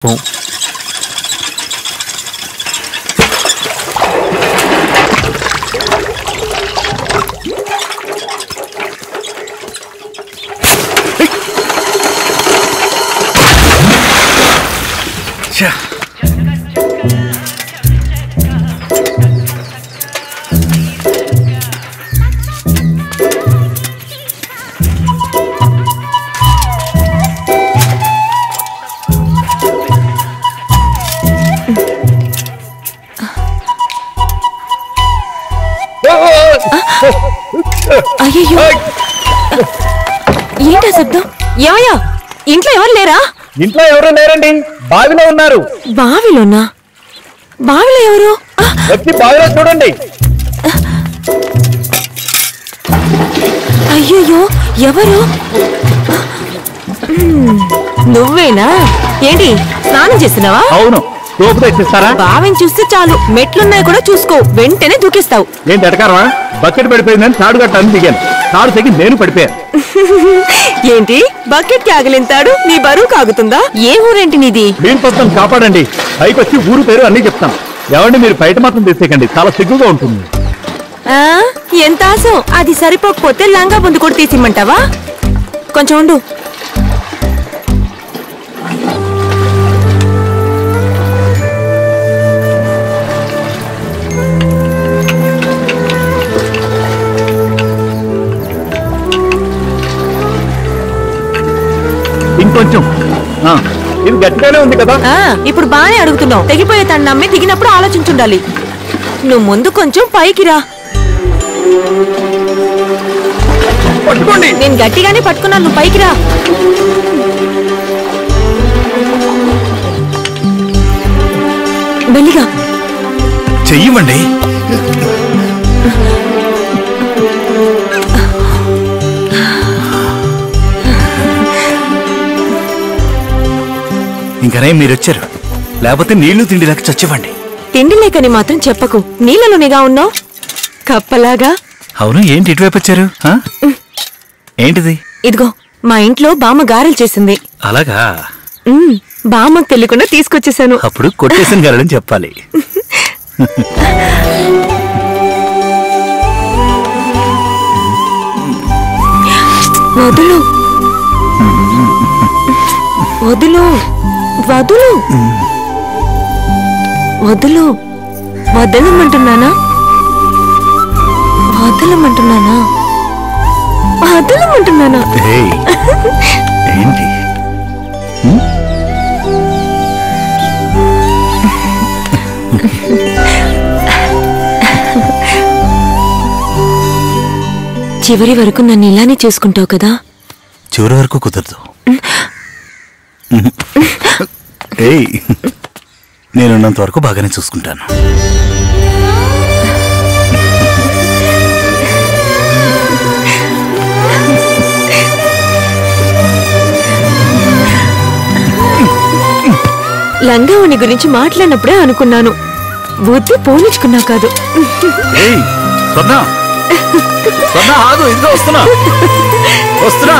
అయ్యో ఏంటా శబ్దం? ఏమయ్యా ఇంట్లో ఎవరు లేరా? ఇంట్లో ఎవరు లేరండి, బావిలో ఉన్నారు. బావిలోనా? బావిలో ఎవరు? వచ్చి బావిలో చూడండి. అయ్యో ఎవరు? నువ్వేనా? ఏంటి స్నానం చేస్తున్నావా? అవును. బావిని చూస్తే చాలు, మెట్లున్నాయి కూడా చూసుకో, వెంటనే దూకిస్తావు. ఏంటి ఎటకారమా? బకెట్ పడిపోయిందని తాడు కట్టాలని దిగాను. తాడు తెగి నేను పడిపోయాను. ఏంటి బకెట్ కాగలింతాడు? నీ బరువు కాగుతుందా? ఏ ఊరేంటి నీది? మీన్ పత్రం కాపాడండి. పైకి వచ్చి ఊరు పేరు అన్ని చెప్తాను. ఎవరిని మీరు బయట మాత్రం తీసేయకండి, చాలా సిగ్గుగా ఉంటుంది. ఎంత ఆశం. అది సరిపోకపోతే లంగా బొందు కూడా తీసిమ్మంటావా? కొంచెం ఉండు. ఇంకొంచెం. ఇది గట్టిగానే ఉంది కదా? ఇప్పుడు బానే అడుగుతున్నావు. తెగిపోయే తను నమ్మి దిగినప్పుడు ఆలోచించుండాలి. నువ్వు ముందు కొంచెం పైకి రా. పట్టుకోండి. నేను గట్టిగానే పట్టుకున్నాను, నువ్వు పైకి రా. మెల్లిగా చెయ్యమండి. ఇంకనే మీరొచ్చారు, లేకపోతే నీళ్లు తిండి లేక చచ్చివ్వండి. తిండి లేకని మాత్రం చెప్పకు. నీళ్ళలోనిగా ఉన్నావు కప్పలాగా. అవును, ఏంటి ఇటువైపు వచ్చారు? ఏంటిది? ఇదిగో మా ఇంట్లో బామ్మ గారెలు చేసింది. అలాగా? బామ్మకు తెలియకుండా తీసుకొచ్చేసాను. అప్పుడు కొట్టేసిన గారెలని చెప్పాలి. వదులు వదులు వదులు వదులు. వదలమంటున్నానా? వదలమంటున్నానా? వదలమంటున్నానా? ఏంటి? చివరి వరకు నన్ను ఇలానే చూసుకుంటావు కదా? చివరి వరకు కుదరదు. నేనున్నంత వరకు బాగానే చూసుకుంటాను. లంగావణి గురించి మాట్లాడినప్పుడే అనుకున్నాను, బుద్ధి పోనిచ్చుకున్నా కాదు. వస్తున్నా.